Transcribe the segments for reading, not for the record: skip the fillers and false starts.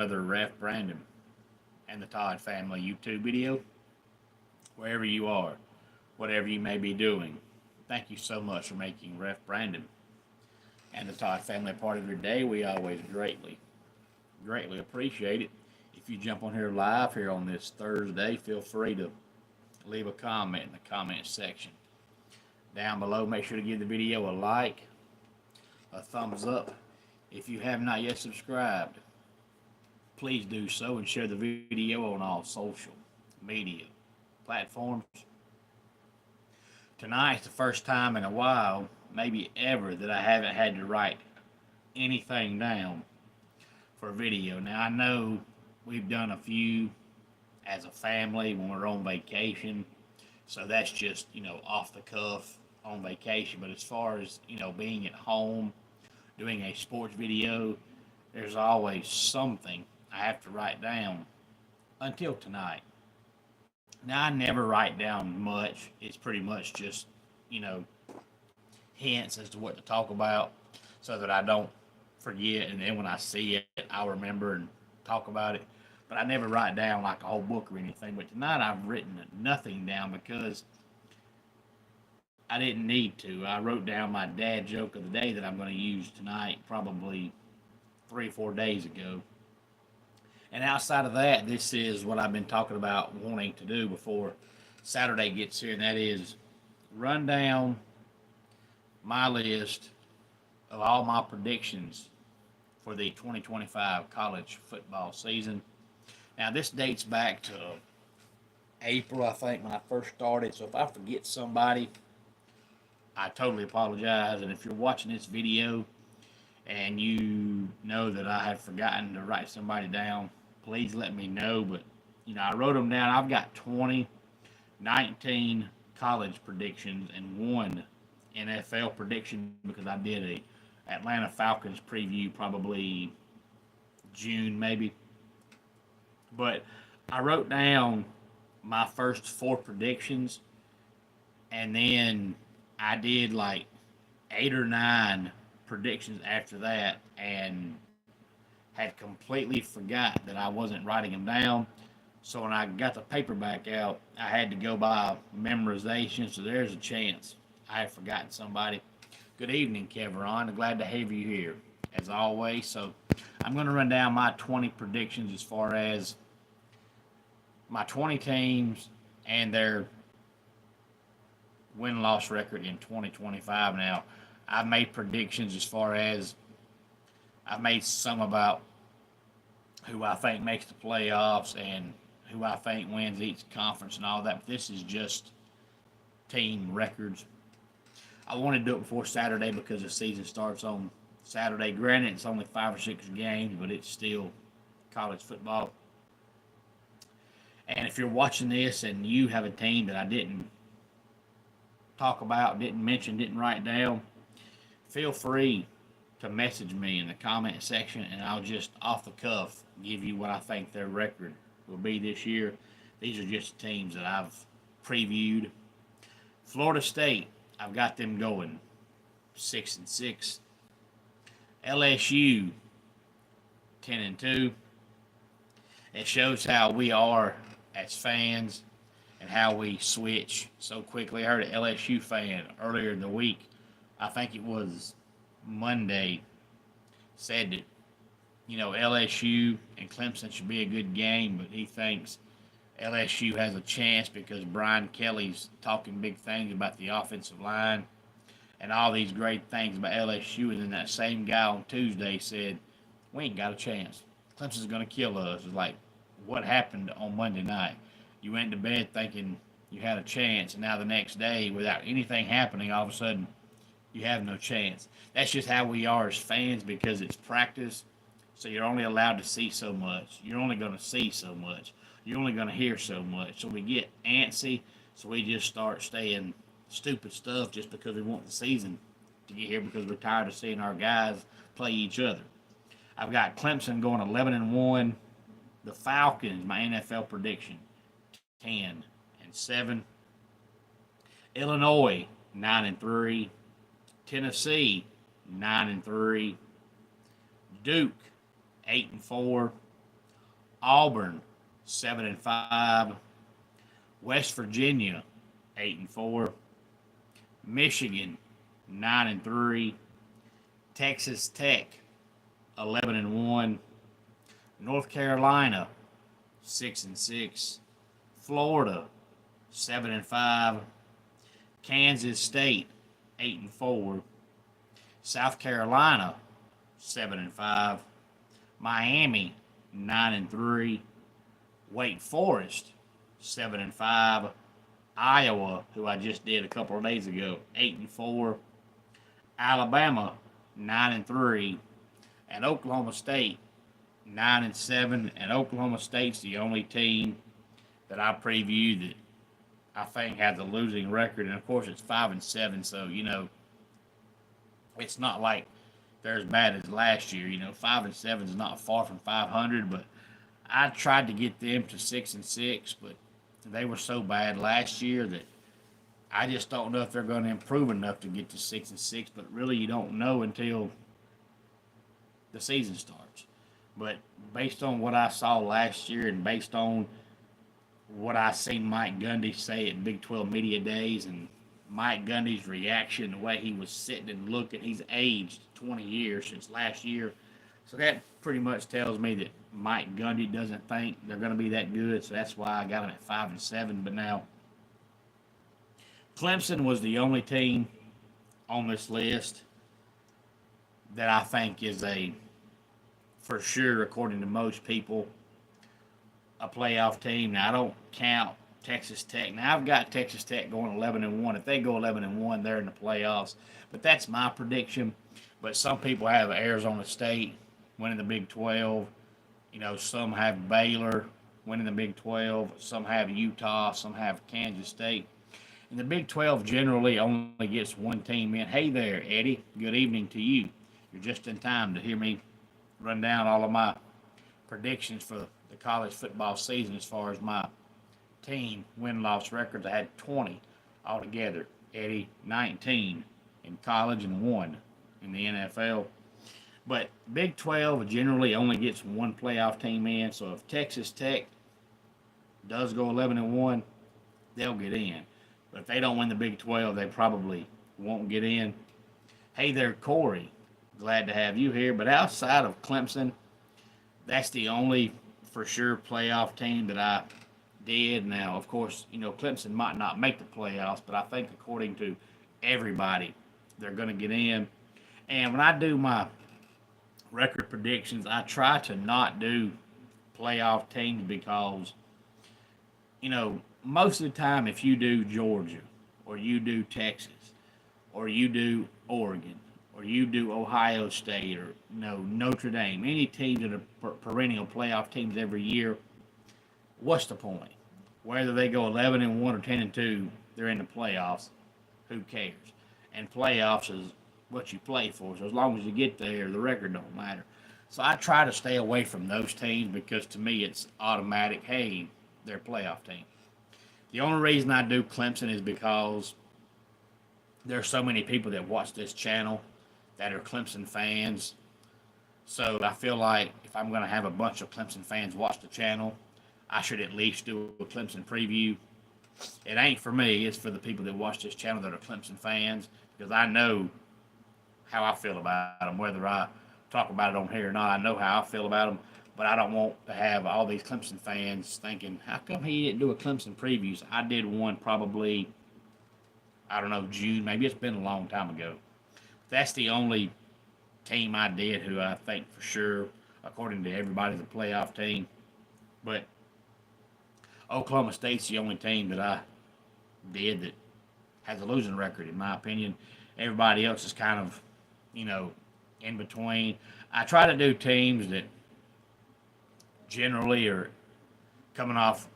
brother Ref Brandon and the Todd Family YouTube video. Wherever you are, whatever you may be doing, thank you so much for making Ref Brandon and the Todd Family a part of your day. We always greatly appreciate it. If you jump on here live here on this Thursday, feel free to leave a comment in the comment section down below. Make sure to give the video a like, a thumbs up. If you have not yet subscribed, please do so and share the video on all social media platforms. Tonight's the first time in a while, maybe ever, that I haven't had to write anything down for a video. Now, I know we've done a few as a family when we're on vacation, so that's just, off the cuff on vacation. But as far as, being at home, doing a sports video, there's always something I have to write down until tonight. Now, I never write down much. It's pretty much just, hints as to what to talk about so that I don't forget. And then when I see it, I'll remember and talk about it. But I never write down like a whole book or anything. But tonight I've written nothing down because I didn't need to. I wrote down my dad joke of the day that I'm going to use tonight, probably 3 or 4 days ago. And outside of that, this is what I've been talking about wanting to do before Saturday gets here, and that is run down my list of all my predictions for the 2025 college football season. Now, this dates back to April, I think, when I first started. So if I forget somebody, I totally apologize. And if you're watching this video and you know that I have forgotten to write somebody down, please let me know. But, I wrote them down. I've got 19 college predictions and 1 NFL prediction because I did a Atlanta Falcons preview probably June maybe. But I wrote down my first 4 predictions, and then I did like 8 or 9 predictions after that and had completely forgot that I wasn't writing them down. So when I got the paperback out, I had to go by memorization. So there's a chance I have forgotten somebody. Good evening, Keveron. Glad to have you here, as always. So I'm going to run down my 20 predictions as far as my 20 teams and their win-loss record in 2025. Now, I've made predictions as far as I've made some about who I think makes the playoffs and who I think wins each conference and all that. But this is just team records. I want to do it before Saturday because the season starts on Saturday. Granted, it's only 5 or 6 games, but it's still college football. And if you're watching this and you have a team that I didn't talk about, didn't mention, didn't write down, feel free to message me in the comment section, and I'll just off the cuff give you what I think their record will be this year. These are just teams that I've previewed. Florida State, I've got them going 6-6. LSU 10-2. It shows how we are as fans and how we switch so quickly. I heard an LSU fan earlier in the week, I think it was Monday, said that, LSU and Clemson should be a good game, but he thinks LSU has a chance because Brian Kelly's talking big things about the offensive line and all these great things about LSU. And then that same guy on Tuesday said, we ain't got a chance. Clemson's going to kill us. It's like, what happened on Monday night? You went to bed thinking you had a chance, and now the next day, without anything happening, all of a sudden, you have no chance. That's just how we are as fans because it's practice, so you're only allowed to see so much. You're only going to see so much. You're only going to hear so much. So we get antsy, so we just start saying stupid stuff just because we want the season to get here because we're tired of seeing our guys play each other. I've got Clemson going 11-1. The Falcons, my NFL prediction, 10-7. Illinois, 9-3. Tennessee, 9-3. Duke, 8-4. Auburn 7-5, West Virginia 8-4, Michigan 9-3, Texas Tech 11-1, North Carolina 6-6, Florida 7-5, Kansas State 8-4, South Carolina 7-5, Miami 9-3, Wake Forest 7-5, Iowa, who I just did a couple of days ago, 8-4, Alabama 9-3, and Oklahoma State 9-7. And Oklahoma State's the only team that I previewed that I think has a losing record, and of course it's 5-7. So it's not like they're as bad as last year. 5-7 is not far from 500, but I tried to get them to 6-6, but they were so bad last year that I just don't know if they're going to improve enough to get to 6-6. But really, you don't know until the season starts. But based on what I saw last year, and based on what I seen Mike Gundy say at Big 12 Media Days, and Mike Gundy's reaction, the way he was sitting and looking, he's aged 20 years since last year. So that pretty much tells me that Mike Gundy doesn't think they're going to be that good. So that's why I got them at 5-7. But now, Clemson was the only team on this list that I think is for sure, according to most people, a playoff team. Now, I don't count Texas Tech. Now, I've got Texas Tech going 11-1. If they go 11-1, they're in the playoffs. But that's my prediction. But some people have Arizona State winning the Big 12. Some have Baylor winning the Big 12. Some have Utah. Some have Kansas State. And the Big 12 generally only gets one team in. Hey there, Eddie. Good evening to you. You're just in time to hear me run down all of my predictions for the college football season as far as my team win-loss records. I had 20 altogether. Eddie, 19 in college and 1 in the NFL. But Big 12 generally only gets one playoff team in. So if Texas Tech does go 11-1, they'll get in. But if they don't win the Big 12, they probably won't get in. Hey there, Corey. Glad to have you here. But outside of Clemson, that's the only for sure playoff team that I did. Now, of course, Clemson might not make the playoffs, but I think according to everybody, they're going to get in. And when I do my record predictions, I try to not do playoff teams because, most of the time, if you do Georgia, or you do Texas, or you do Oregon, or you do Ohio State, or Notre Dame, any team that are perennial playoff teams every year, what's the point? Whether they go 11-1 or 10-2, they're in the playoffs. Who cares? And playoffs is what you play for. So as long as you get there, the record don't matter. So I try to stay away from those teams because to me it's automatic. Hey, they're a playoff team. The only reason I do Clemson is because there's so many people that watch this channel that are Clemson fans. So I feel like if I'm going to have a bunch of Clemson fans watch the channel, I should at least do a Clemson preview. It ain't for me. It's for the people that watch this channel that are Clemson fans, because I know how I feel about them. Whether I talk about it on here or not, I know how I feel about them. But I don't want to have all these Clemson fans thinking, how come he didn't do a Clemson preview? So I did one probably, I don't know, June. Maybe it's been a long time ago. That's the only team I did who I think for sure, according to everybody, is a playoff team. But Oklahoma State's the only team that I did that has a losing record, in my opinion. Everybody else is kind of, in between. I try to do teams that generally are coming off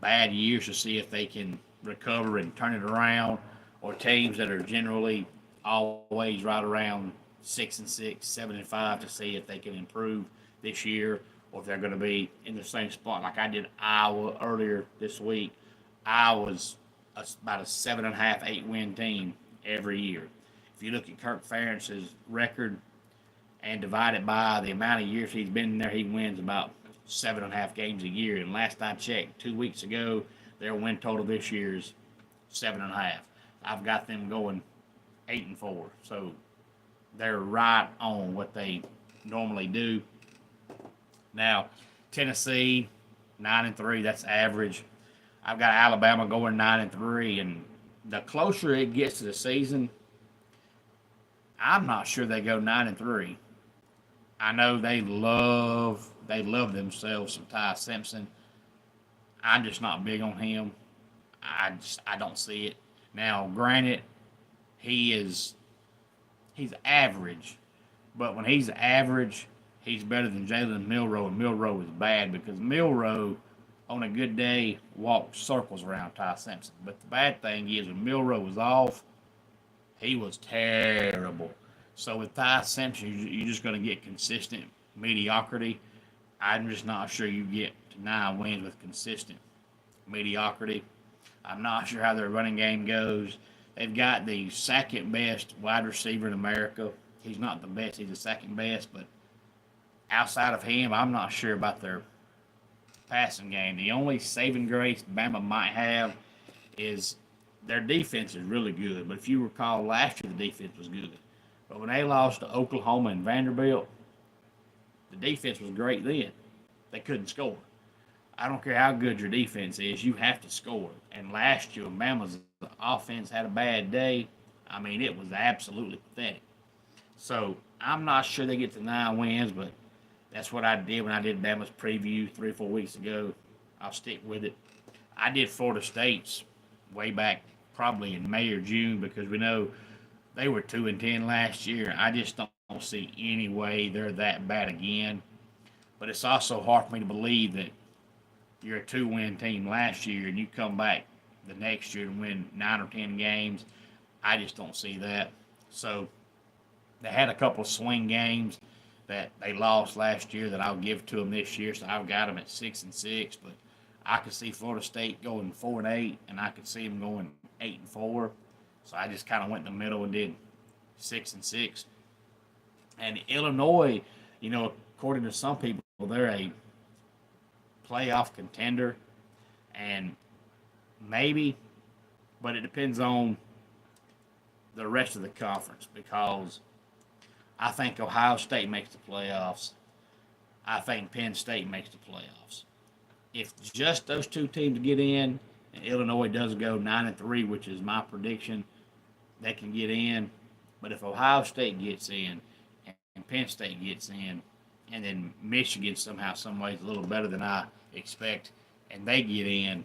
bad years to see if they can recover and turn it around, or teams that are generally always right around 6-6, 7-5 to see if they can improve this year, or if they're going to be in the same spot. Like I did Iowa earlier this week. Iowa's about a 7.5, 8-win team every year. If you look at Kirk Ferentz's record and divide it by the amount of years he's been there, he wins about 7.5 games a year. And last I checked, 2 weeks ago, their win total this year is 7.5. I've got them going 8-4. So they're right on what they normally do. Now, Tennessee 9-3. That's average. I've got Alabama going 9-3, and the closer it gets to the season, I'm not sure they go 9-3. I know they love themselves some Ty Simpson. I'm just not big on him. I don't see it. Now, granted, he's average, but when he's average, he's better than Jalen Milroe, and Milroe is bad because Milroe, on a good day, walked circles around Ty Simpson. But the bad thing is, when Milroe was off, he was terrible. So with Ty Simpson, you're just going to get consistent mediocrity. I'm just not sure you get to 9 wins with consistent mediocrity. I'm not sure how their running game goes. They've got the second best wide receiver in America. He's not the best, he's the second best, but outside of him, I'm not sure about their passing game. The only saving grace Bama might have is their defense is really good. But if you recall, last year the defense was good. But when they lost to Oklahoma and Vanderbilt, the defense was great then. They couldn't score. I don't care how good your defense is, you have to score. And last year, when Bama's offense had a bad day, I mean, it was absolutely pathetic. So I'm not sure they get to 9 wins, but that's what I did when I did Bama's preview 3 or 4 weeks ago. I'll stick with it. I did Florida State's way back probably in May or June because we know they were 2-10 last year. I just don't see any way they're that bad again. But it's also hard for me to believe that you're a 2-win team last year and you come back the next year and win 9 or 10 games. I just don't see that. So they had a couple of swing games that they lost last year that I'll give to them this year. So I've got them at 6-6, but I could see Florida State going 4-8, and I could see them going 8-4. So I just kind of went in the middle and did 6-6. And Illinois, according to some people, they're a playoff contender, and maybe, but it depends on the rest of the conference because I think Ohio State makes the playoffs. I think Penn State makes the playoffs. If just those two teams get in, and Illinois does go 9-3, which is my prediction, they can get in. But if Ohio State gets in, and Penn State gets in, and then Michigan somehow, some ways, a little better than I expect, and they get in,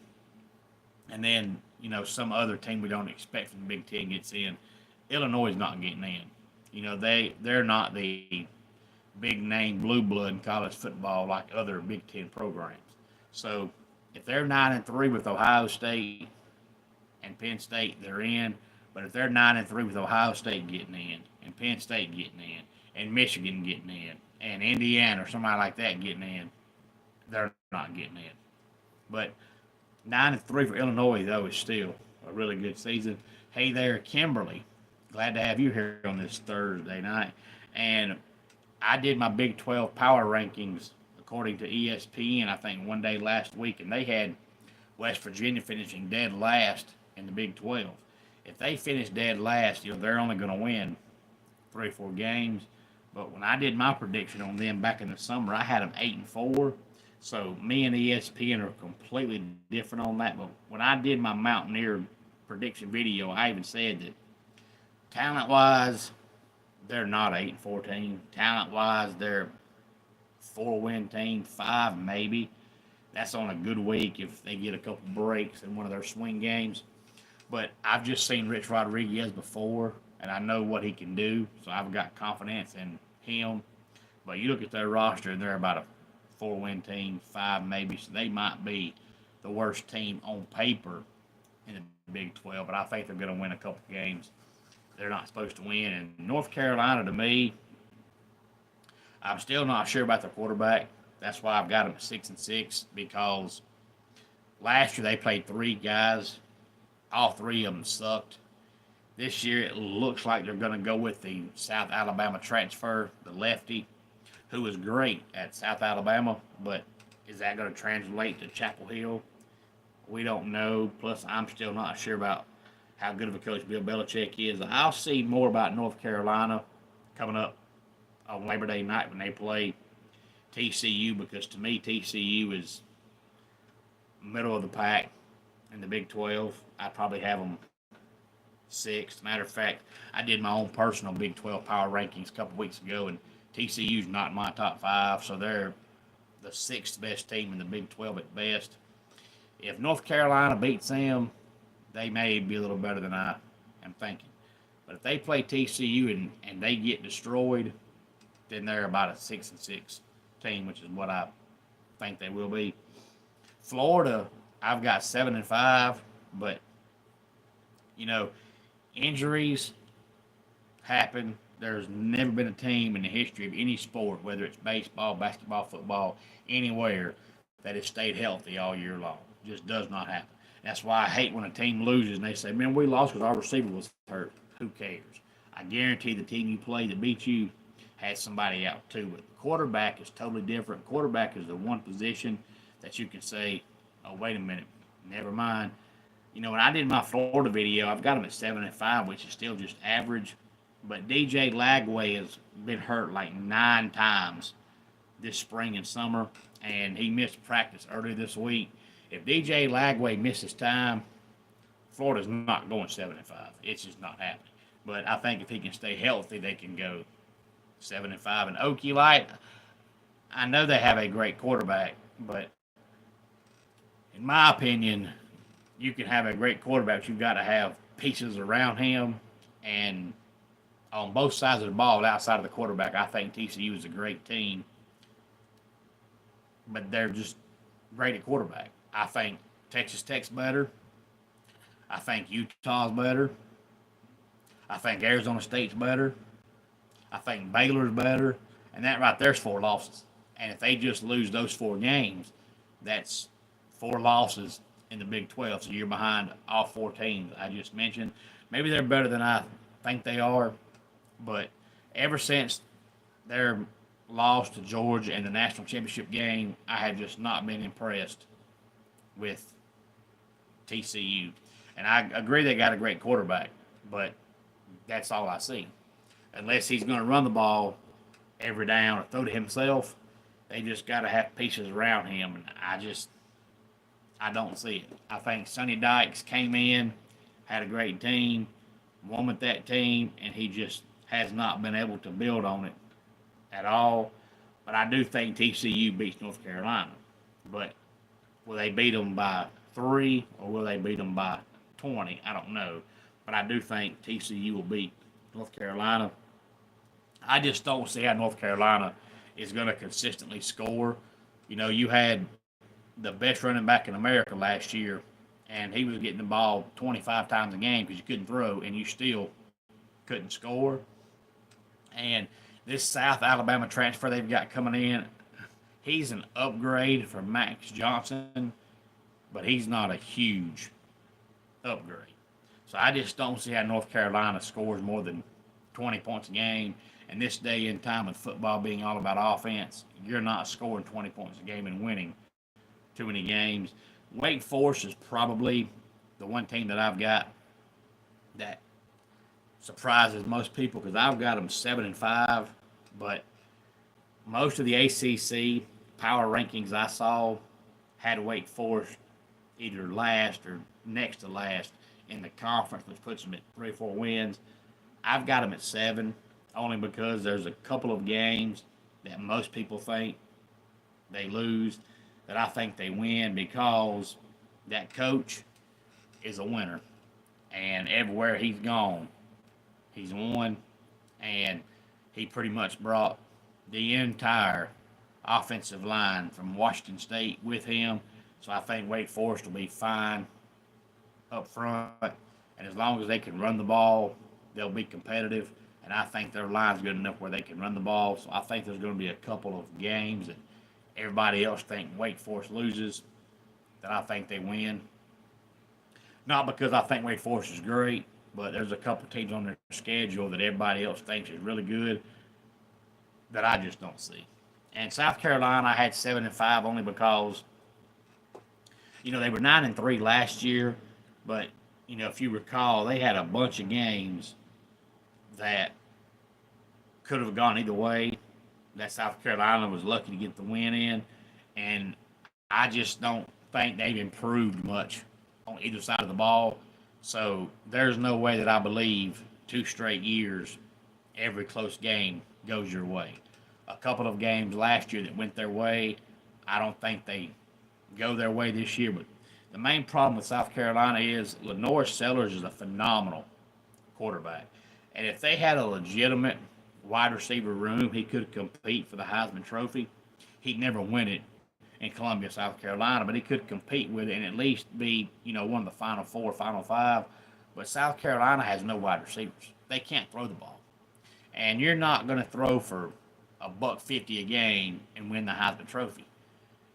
and then some other team we don't expect from the Big Ten gets in, Illinois is not getting in. They're not the big name blue blood in college football like other Big Ten programs. So if they're 9-3 with Ohio State and Penn State, they're in. But if they're 9-3 with Ohio State getting in, and Penn State getting in, and Michigan getting in, and Indiana or somebody like that getting in, they're not getting in. But 9-3 for Illinois, though, is still a really good season. Hey there, Kimberly. Glad to have you here on this Thursday night. And I did my Big 12 power rankings according to ESPN, I think, one day last week, and they had West Virginia finishing dead last in the Big 12. If they finish dead last, they're only going to win 3 or 4 games. But when I did my prediction on them back in the summer, I had them 8-4. So me and ESPN are completely different on that. But when I did my Mountaineer prediction video, I even said that talent-wise, they're not an 8-4 team. Talent-wise, they're 4-win team, 5 maybe. That's on a good week if they get a couple breaks in one of their swing games. But I've just seen Rich Rodriguez before, and I know what he can do, so I've got confidence in him. But you look at their roster, and they're about a 4-win team, 5 maybe, so they might be the worst team on paper in the Big 12, but I think they're going to win a couple games they're not supposed to win. And North Carolina, to me, I'm still not sure about the quarterback. That's why I've got them at 6-6, because last year they played 3 guys. All 3 of them sucked. This year it looks like they're going to go with the South Alabama transfer, the lefty, who was great at South Alabama, but Is that going to translate to Chapel Hill? We don't know. Plus, I'm still not sure about how good of a coach Bill Belichick is. I'll see more about North Carolina coming up on Labor Day night when they play TCU, because to me, TCU is middle of the pack in the Big 12. I'd probably have them sixth. Matter of fact, I did my own personal Big 12 power rankings a couple weeks ago, and TCU's not in my top five, so they're the sixth best team in the Big 12 at best. If North Carolina beats them, they may be a little better than I am thinking. But if they play TCU and they get destroyed, then they're about a 6-6 team, which is what I think they will be. Florida, I've got 7-5, but you know, injuries happen. There's never been a team in the history of any sport, whether it's baseball, basketball, football, anywhere, that has stayed healthy all year long. It just does not happen. That's why I hate when a team loses and they say, man, we lost because our receiver was hurt. Who cares? I guarantee the team you play that beat you had somebody out too. But the quarterback is totally different. Quarterback is the one position that you can say, oh, wait a minute, never mind. You know, when I did my Florida video, I've got him at 7-5, which is still just average. But DJ Lagway has been hurt like 9 times this spring and summer, and he missed practice earlier this week. If DJ Lagway misses time, Florida's not going 7-5. It's just not happening. But I think if he can stay healthy, they can go 7-5. And Okie Light, I know they have a great quarterback, but in my opinion, you can have a great quarterback, but you've got to have pieces around him. And on both sides of the ball, outside of the quarterback, I think TCU is a great team. But they're just great at quarterback. I think Texas Tech's better. I think Utah's better. I think Arizona State's better. I think Baylor's better. And that right there's 4 losses. And if they just lose those 4 games, that's 4 losses in the Big 12. So you're behind all 4 teams I just mentioned. Maybe they're better than I think they are. But ever since their loss to Georgia in the national championship game, I have just not been impressed with TCU. And I agree they got a great quarterback, but that's all I see. Unless he's going to run the ball every down or throw to himself, they just got to have pieces around him. And I don't see it. I think Sonny Dykes came in, had a great team, won with that team, and he just has not been able to build on it at all. But I do think TCU beats North Carolina. But will they beat them by 3 or will they beat them by 20? I don't know. But I do think TCU will beat North Carolina. I just don't see how North Carolina is going to consistently score. You know, you had the best running back in America last year, and he was getting the ball 25 times a game because you couldn't throw, and you still couldn't score. And this South Alabama transfer they've got coming in, he's an upgrade from Max Johnson, but he's not a huge upgrade. So I just don't see how North Carolina scores more than 20 points a game. And this day and time with football being all about offense, you're not scoring 20 points a game and winning too many games. Wake Forest is probably the one team that I've got that surprises most people because I've got them 7-5, but most of the ACC power rankings I saw had Wake Forest either last or next to last in the conference, which puts them at 3-4 wins. I've got them at 7, only because there's a couple of games that most people think they lose that I think they win because that coach is a winner. And everywhere he's gone, he's won, and he pretty much brought the entire offensive line from Washington State with him. So I think Wake Forest will be fine up front. And as long as they can run the ball, they'll be competitive. And I think their line's good enough where they can run the ball. So I think there's going to be a couple of games that everybody else think Wake Forest loses that I think they win. Not because I think Wake Forest is great, but there's a couple teams on their schedule that everybody else thinks is really good that I just don't see. And South Carolina, I had 7-5 only because they were 9-3 last year, but if you recall, they had a bunch of games that could have gone either way. That South Carolina was lucky to get the win in, and I just don't think they've improved much on either side of the ball. So there's no way that I believe 2 straight years every close game goes your way. A couple of games last year that went their way, I don't think they go their way this year. But the main problem with South Carolina is Lenore Sellers is a phenomenal quarterback. And if they had a legitimate wide receiver room, he could compete for the Heisman Trophy. He'd never win it in Columbia, South Carolina, but he could compete with it and at least be, one of the Final Four, Final Five. But South Carolina has no wide receivers. They can't throw the ball. And you're not going to throw for $150 a game and win the Heisman Trophy.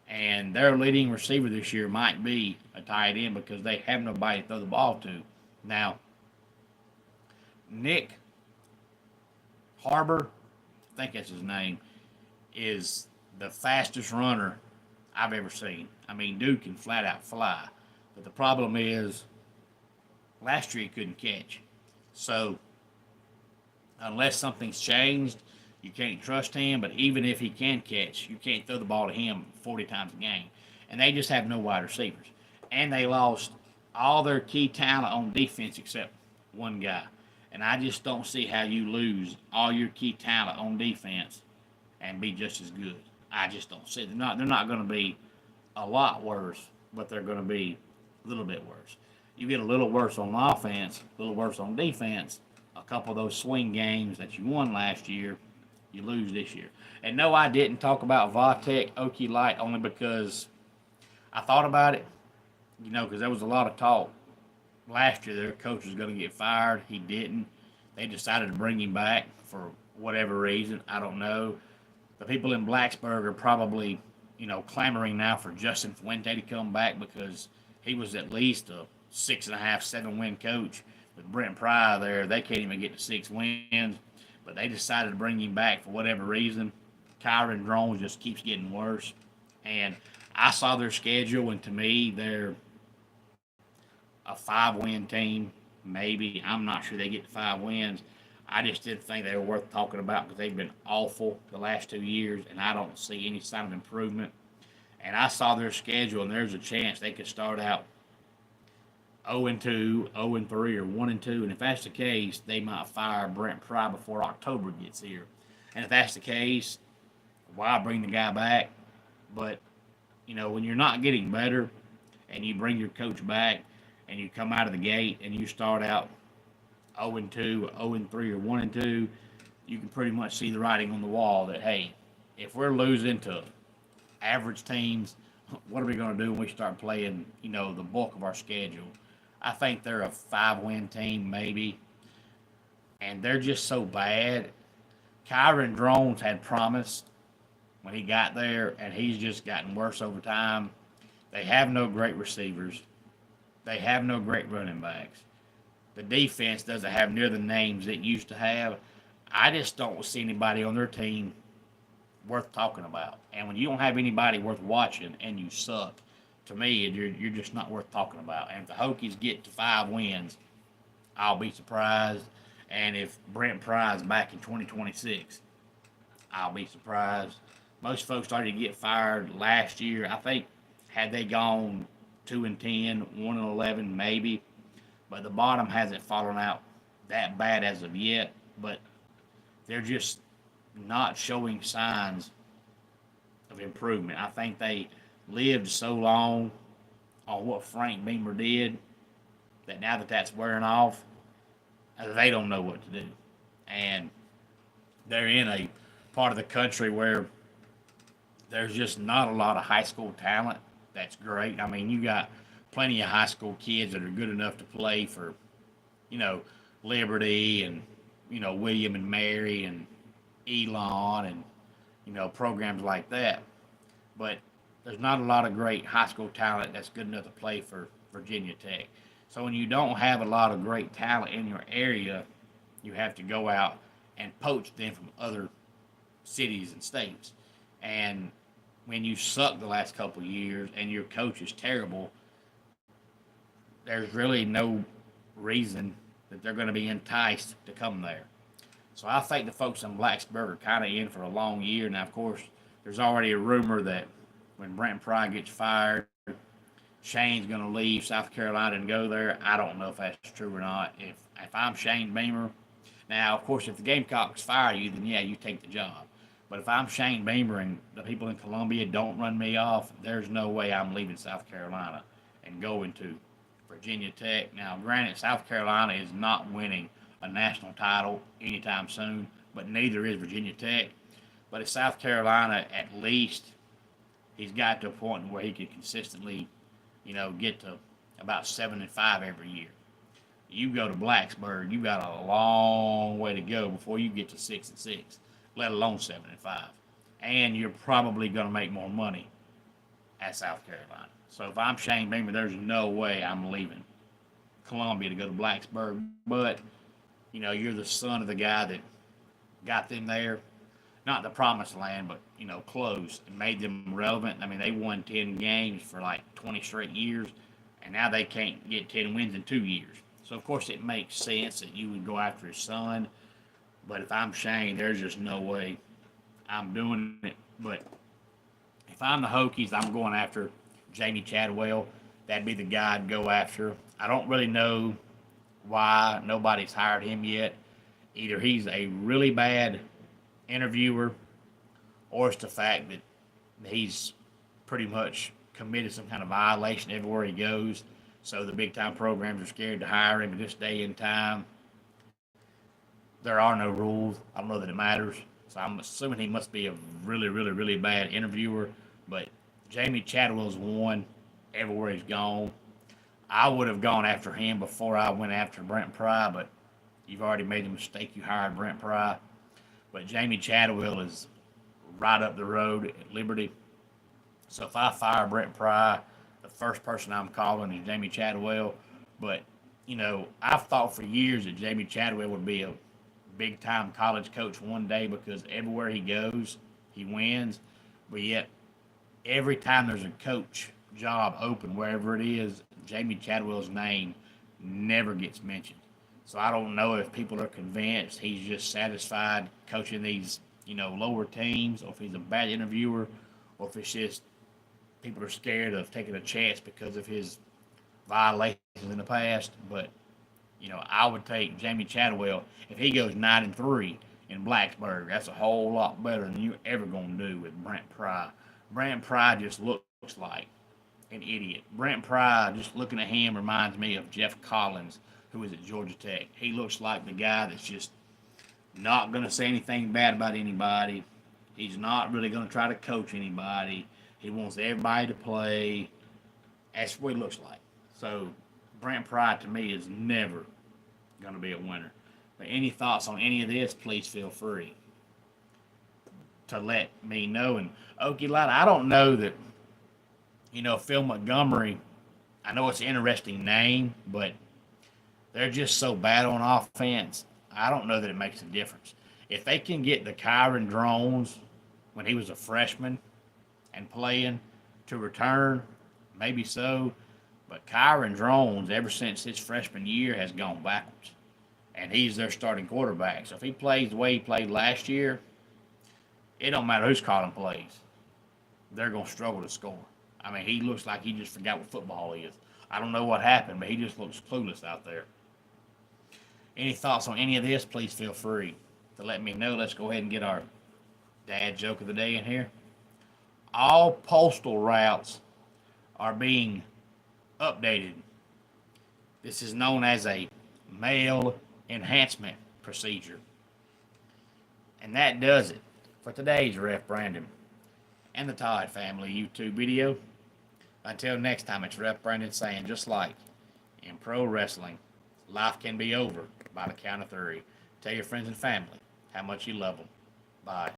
And their leading receiver this year might be a tight end because they have nobody to throw the ball to. Now, Nick Harbor, I think that's his name, is the fastest runner I've ever seen. I mean, dude can flat out fly. But the problem is, last year he couldn't catch. So, unless something's changed, you can't trust him. But even if he can catch, you can't throw the ball to him 40 times a game. And they just have no wide receivers. And they lost all their key talent on defense except one guy. And I just don't see how you lose all your key talent on defense and be just as good. I just don't see it. They're not going to be a lot worse, but they're going to be a little bit worse. You get a little worse on offense, a little worse on defense. A couple of those swing games that you won last year, you lose this year. And no, I didn't talk about Vatek Okie Light only because I thought about it, because there was a lot of talk last year their coach was going to get fired. He didn't. They decided to bring him back for whatever reason. I don't know. The people in Blacksburg are probably, clamoring now for Justin Fuente to come back because he was at least a 6.5, 7-win coach. With Brent Pry there, they can't even get to 6 wins. But they decided to bring him back for whatever reason. Kyron Drones just keeps getting worse. And I saw their schedule, and to me, they're a 5-win team, maybe. I'm not sure they get to 5 wins. I just didn't think they were worth talking about because they've been awful the last 2 years, and I don't see any sign of improvement. And I saw their schedule, and there's a chance they could start out 0-2, 0-3, or 1-2. And if that's the case, they might fire Brent Pry before October gets here. And if that's the case, why bring the guy back? But, when you're not getting better and you bring your coach back, and you come out of the gate and you start out 0-2, 0-3, or 1-2, you can pretty much see the writing on the wall that, hey, if we're losing to average teams, what are we going to do when we start playing, the bulk of our schedule? I think they're a 5-win team, maybe, and they're just so bad. Kyron Drones had promised when he got there, and he's just gotten worse over time. They have no great receivers. They have no great running backs. The defense doesn't have near the names it used to have. I just don't see anybody on their team worth talking about. And when you don't have anybody worth watching and you suck, to me, you're just not worth talking about. And if the Hokies get to 5 wins, I'll be surprised. And if Brent Pry is back in 2026, I'll be surprised. Most folks started to get fired last year. I think had they gone 2-10, 1-11, maybe, but the bottom hasn't fallen out that bad as of yet. But they're just not showing signs of improvement. I think they lived so long on what Frank Beamer did that now that that's wearing off, they don't know what to do. And they're in a part of the country where there's just not a lot of high school talent that's great. I mean, you got plenty of high school kids that are good enough to play for, Liberty and, William and Mary and Elon and, programs like that. But there's not a lot of great high school talent that's good enough to play for Virginia Tech. So when you don't have a lot of great talent in your area, you have to go out and poach them from other cities and states. And when you suck the last couple of years and your coach is terrible, there's really no reason that they're going to be enticed to come there. So I think the folks in Blacksburg are kind of in for a long year. Now, of course, there's already a rumor that when Brent Pry gets fired, Shane's going to leave South Carolina and go there. I don't know if that's true or not. If I'm Shane Beamer, now, of course, if the Gamecocks fire you, then yeah, you take the job. But if I'm Shane Beamer and the people in Columbia don't run me off, there's no way I'm leaving South Carolina and going to Virginia Tech. Now, granted, South Carolina is not winning a national title anytime soon, but neither is Virginia Tech. But at South Carolina, at least he's got to a point where he can consistently, get to about 7-5 every year. You go to Blacksburg, you got a long way to go before you get to 6-6, let alone 7-5. And you're probably going to make more money at South Carolina. So if I'm Shane Beamer, there's no way I'm leaving Columbia to go to Blacksburg. But, you're the son of the guy that got them there. Not the promised land, but, close and made them relevant. I mean, they won 10 games for like 20 straight years, and now they can't get 10 wins in 2 years. So, of course, it makes sense that you would go after his son. But if I'm Shane, there's just no way I'm doing it. But if I'm the Hokies, I'm going after Jamie Chadwell. That'd be the guy I'd go after. I don't really know why nobody's hired him yet. Either he's a really bad interviewer, or it's the fact that he's pretty much committed some kind of violation everywhere he goes. So the big-time programs are scared to hire him at this day and time. There are no rules. I don't know that it matters. So I'm assuming he must be a really, really, really bad interviewer. But Jamie Chadwell's won everywhere he's gone. I would have gone after him before I went after Brent Pry, but you've already made the mistake. You hired Brent Pry. But Jamie Chadwell is right up the road at Liberty. So if I fire Brent Pry, the first person I'm calling is Jamie Chadwell. But, I've thought for years that Jamie Chadwell would be a big-time college coach one day because everywhere he goes, he wins. But yet, every time there's a coach job open, wherever it is, Jamie Chadwell's name never gets mentioned. So I don't know if people are convinced he's just satisfied coaching these, lower teams, or if he's a bad interviewer, or if it's just people are scared of taking a chance because of his violations in the past. But, I would take Jamie Chadwell. If he goes 9-3 in Blacksburg, that's a whole lot better than you're ever going to do with Brent Pry. Brent Pry just looks like an idiot. Brent Pry, just looking at him, reminds me of Jeff Collins, who is at Georgia Tech. He looks like the guy that's just not going to say anything bad about anybody. He's not really going to try to coach anybody. He wants everybody to play. That's what he looks like. So Brent Pry, to me, is never going to be a winner. But any thoughts on any of this, please feel free to let me know. And Okie Light, I don't know that, Phil Montgomery, I know it's an interesting name, but they're just so bad on offense. I don't know that it makes a difference. If they can get the Kyron Drones when he was a freshman and playing to return, maybe so. But Kyron Drones, ever since his freshman year, has gone backwards. And he's their starting quarterback. So if he plays the way he played last year, it don't matter who's calling plays. They're going to struggle to score. I mean, he looks like he just forgot what football is. I don't know what happened, but he just looks clueless out there. Any thoughts on any of this, please feel free to let me know. Let's go ahead and get our dad joke of the day in here. All postal routes are being updated. This is known as a mail enhancement procedure. And that does it for today's Ref Brandon and the Todd Family YouTube video. Until next time, it's Ref Brandon saying, just like in pro wrestling, life can be over by the count of 3. Tell your friends and family how much you love them. Bye.